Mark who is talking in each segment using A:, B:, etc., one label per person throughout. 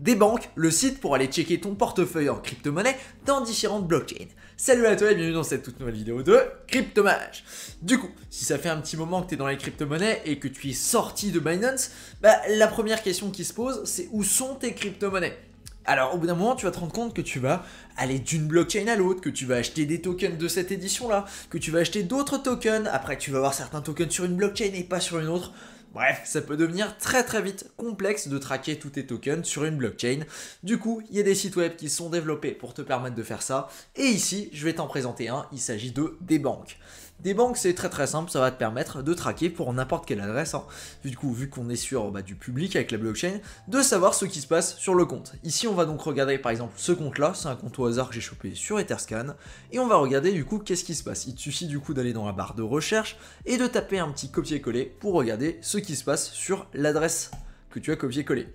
A: Des banques, le site pour aller checker ton portefeuille en crypto-monnaie dans différentes blockchains. Salut à toi et bienvenue dans cette toute nouvelle vidéo de Cryptomage. Du coup, si ça fait un petit moment que tu es dans les crypto-monnaies et que tu es sorti de Binance, la première question qui se pose, c'est où sont tes crypto-monnaies? Alors au bout d'un moment tu vas te rendre compte que tu vas aller d'une blockchain à l'autre, que tu vas acheter des tokens de cette édition là, que tu vas acheter d'autres tokens, après tu vas avoir certains tokens sur une blockchain et pas sur une autre. Bref, ça peut devenir très vite complexe de traquer tous tes tokens sur une blockchain. Du coup, il y a des sites web qui sont développés pour te permettre de faire ça. Et ici, je vais t'en présenter un, il s'agit de Desbank. Desbank, c'est très simple, ça va te permettre de traquer pour n'importe quelle adresse, hein. Du coup, vu qu'on est sur du public avec la blockchain, de savoir ce qui se passe sur le compte. Ici, on va donc regarder par exemple ce compte-là, c'est un compte au hasard que j'ai chopé sur Etherscan, et on va regarder du coup qu'est-ce qui se passe. Il te suffit du coup d'aller dans la barre de recherche et de taper un petit copier-coller pour regarder ce qui se passe sur l'adresse que tu as copié-collé.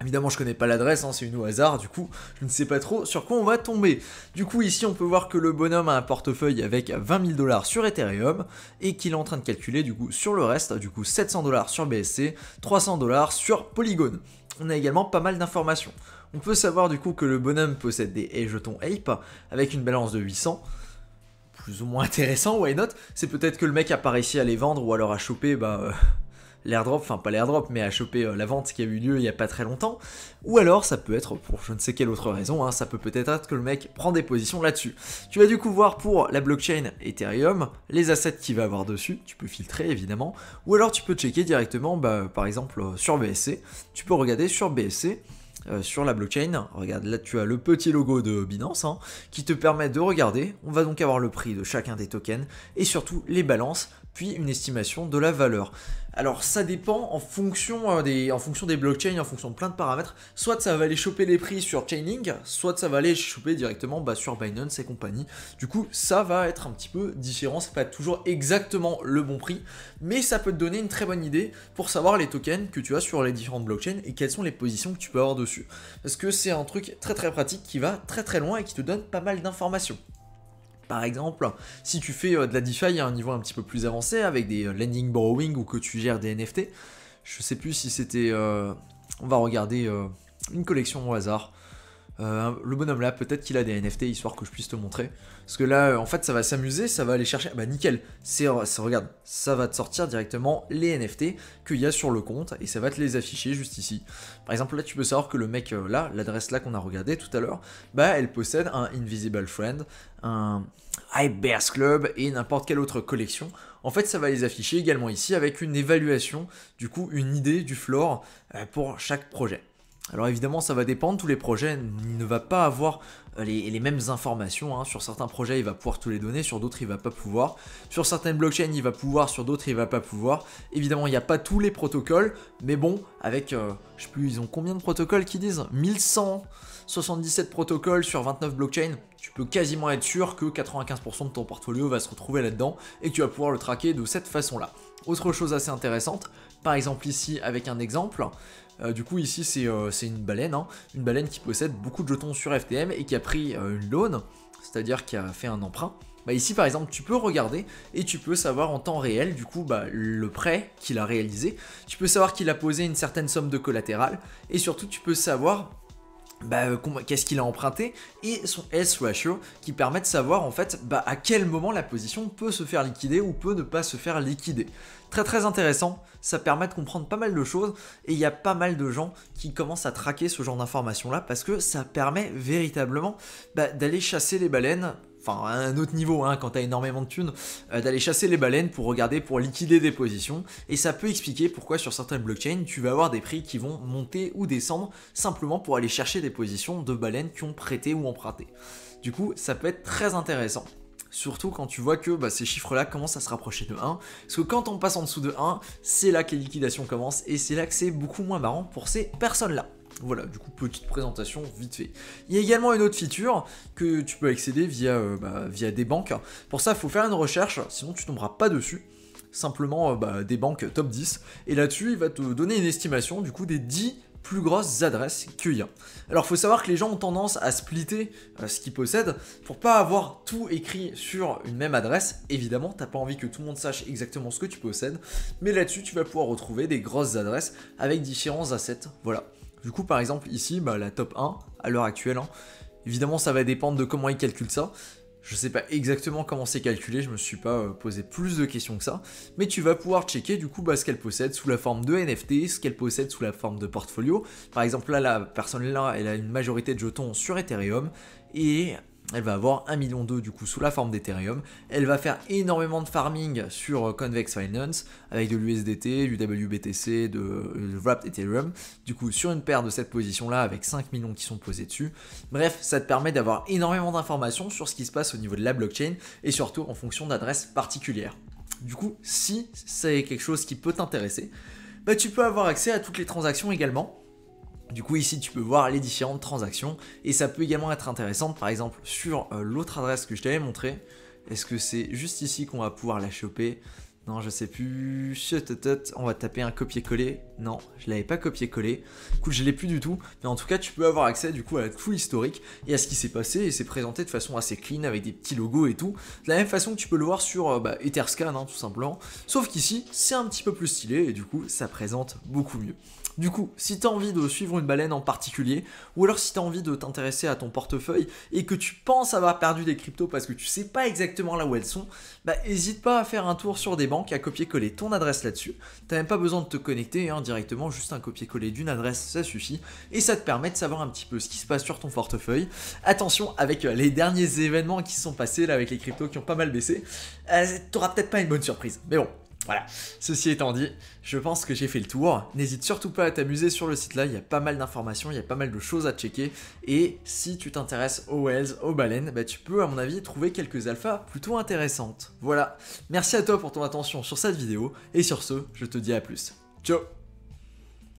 A: Évidemment, je connais pas l'adresse, hein, c'est une au hasard, du coup, je ne sais pas trop sur quoi on va tomber. Du coup, ici, on peut voir que le bonhomme a un portefeuille avec 20 000 $ sur Ethereum et qu'il est en train de calculer, du coup, sur le reste, du coup, 700 $ sur BSC, 300 $ sur Polygon. On a également pas mal d'informations. On peut savoir, du coup, que le bonhomme possède des jetons Ape avec une balance de 800. Plus ou moins intéressant, why not? C'est peut-être que le mec a pas réussi à les vendre ou alors à choper, l'airdrop, enfin pas l'airdrop, mais à choper la vente qui a eu lieu il y a pas très longtemps, ou alors ça peut être pour je ne sais quelle autre raison, hein, ça peut peut-être être que le mec prend des positions là-dessus. Tu vas du coup voir pour la blockchain Ethereum, les assets qu'il va avoir dessus, tu peux filtrer évidemment, ou alors tu peux checker directement, par exemple sur BSC, tu peux regarder sur BSC, sur la blockchain, regarde là tu as le petit logo de Binance qui te permet de regarder, on va donc avoir le prix de chacun des tokens et surtout les balances, puis une estimation de la valeur. Alors ça dépend en fonction des blockchains, en fonction de plein de paramètres, soit ça va aller choper les prix sur Chainlink, soit ça va aller choper directement sur Binance et compagnie. Du coup ça va être un petit peu différent, c'est pas toujours exactement le bon prix, mais ça peut te donner une très bonne idée pour savoir les tokens que tu as sur les différentes blockchains et quelles sont les positions que tu peux avoir dessus. Parce que c'est un truc très pratique qui va très loin et qui te donne pas mal d'informations. Par exemple, si tu fais de la DeFi à un niveau un petit peu plus avancé avec des lending borrowing ou que tu gères des NFT, je sais plus si c'était... on va regarder une collection au hasard. Le bonhomme là, peut-être qu'il a des NFT histoire que je puisse te montrer. Parce que là, en fait, ça va s'amuser, ça va aller chercher. Bah nickel, regarde, ça va te sortir directement les NFT qu'il y a sur le compte et ça va te les afficher juste ici. Par exemple, là, tu peux savoir que le mec là, l'adresse là qu'on a regardé tout à l'heure, elle possède un Invisible Friend, un Hype Bears Club et n'importe quelle autre collection. En fait, ça va les afficher également ici avec une évaluation, du coup, une idée du floor pour chaque projet. Alors évidemment ça va dépendre, tous les projets ne vont pas avoir les mêmes informations, hein. Sur certains projets il va pouvoir tous les donner, sur d'autres il va pas pouvoir, sur certaines blockchains il va pouvoir, sur d'autres il va pas pouvoir. Évidemment il n'y a pas tous les protocoles, mais bon avec, je sais plus ils ont combien de protocoles qui disent 1177 protocoles sur 29 blockchains, tu peux quasiment être sûr que 95% de ton portfolio va se retrouver là-dedans et que tu vas pouvoir le traquer de cette façon-là. Autre chose assez intéressante, par exemple ici avec un exemple, du coup ici c'est une baleine qui possède beaucoup de jetons sur FTM et qui a pris une loan, c'est-à-dire qui a fait un emprunt. Ici par exemple tu peux regarder et tu peux savoir en temps réel du coup le prêt qu'il a réalisé, tu peux savoir qu'il a posé une certaine somme de collatéral et surtout tu peux savoir qu'est-ce qu'il a emprunté et son S ratio qui permet de savoir en fait à quel moment la position peut se faire liquider ou peut ne pas se faire liquider. Très intéressant, ça permet de comprendre pas mal de choses et il y a pas mal de gens qui commencent à traquer ce genre d'informations là parce que ça permet véritablement d'aller chasser les baleines. Enfin, à un autre niveau, quand tu as énormément de thunes, d'aller chasser les baleines pour regarder, pour liquider des positions. Et ça peut expliquer pourquoi sur certaines blockchains, tu vas avoir des prix qui vont monter ou descendre simplement pour aller chercher des positions de baleines qui ont prêté ou emprunté. Du coup, ça peut être très intéressant. Surtout quand tu vois que ces chiffres-là commencent à se rapprocher de 1. Parce que quand on passe en dessous de 1, c'est là que les liquidations commencent et c'est là que c'est beaucoup moins marrant pour ces personnes-là. Voilà, du coup, petite présentation vite fait. Il y a également une autre feature que tu peux accéder via des banques. Pour ça, il faut faire une recherche, sinon tu tomberas pas dessus. Simplement des banques top 10. Et là-dessus, il va te donner une estimation du coup des 10 plus grosses adresses qu'il y a. Alors, il faut savoir que les gens ont tendance à splitter ce qu'ils possèdent pour pas avoir tout écrit sur une même adresse. Évidemment, t'as pas envie que tout le monde sache exactement ce que tu possèdes. Mais là-dessus, tu vas pouvoir retrouver des grosses adresses avec différents assets. Voilà. Du coup, par exemple, ici, la top 1, à l'heure actuelle, hein, évidemment, ça va dépendre de comment ils calculent ça. Je sais pas exactement comment c'est calculé, je me suis pas posé plus de questions que ça, mais tu vas pouvoir checker du coup ce qu'elle possède sous la forme de NFT, ce qu'elle possède sous la forme de portfolio. Par exemple là, la personne là, elle a une majorité de jetons sur Ethereum, et elle va avoir 1,2 million du coup sous la forme d'Ethereum. Elle va faire énormément de farming sur Convex Finance avec de l'USDT, du WBTC, de Wrapped Ethereum. Du coup sur une paire de cette position là avec 5 millions qui sont posés dessus. Bref, ça te permet d'avoir énormément d'informations sur ce qui se passe au niveau de la blockchain et surtout en fonction d'adresses particulières. Du coup, si c'est quelque chose qui peut t'intéresser, tu peux avoir accès à toutes les transactions également. Du coup ici tu peux voir les différentes transactions et ça peut également être intéressant par exemple sur l'autre adresse que je t'avais montré. Est-ce que c'est juste ici qu'on va pouvoir la choper? Non, je sais plus. On va taper un copier-coller. Non, je l'avais pas copié-collé. Écoute, je l'ai plus du tout. Mais en tout cas, tu peux avoir accès du coup à tout l'historique et à ce qui s'est passé. Et c'est présenté de façon assez clean avec des petits logos et tout. De la même façon que tu peux le voir sur Etherscan, hein, tout simplement. Sauf qu'ici, c'est un petit peu plus stylé et du coup, ça présente beaucoup mieux. Du coup, si tu as envie de suivre une baleine en particulier, ou alors si tu as envie de t'intéresser à ton portefeuille et que tu penses avoir perdu des cryptos parce que tu sais pas exactement là où elles sont, n'hésite pas à faire un tour sur des banques, à copier-coller ton adresse là-dessus. T'as même pas besoin de te connecter directement, juste un copier-coller d'une adresse, ça suffit. Et ça te permet de savoir un petit peu ce qui se passe sur ton portefeuille. Attention, avec les derniers événements qui se sont passés là avec les cryptos qui ont pas mal baissé, t'auras peut-être pas une bonne surprise. Mais bon. Voilà, ceci étant dit, je pense que j'ai fait le tour. N'hésite surtout pas à t'amuser sur le site là, il y a pas mal d'informations, il y a pas mal de choses à checker. Et si tu t'intéresses aux whales, aux baleines, tu peux à mon avis trouver quelques alphas plutôt intéressantes. Voilà, merci à toi pour ton attention sur cette vidéo, et sur ce, je te dis à plus. Ciao.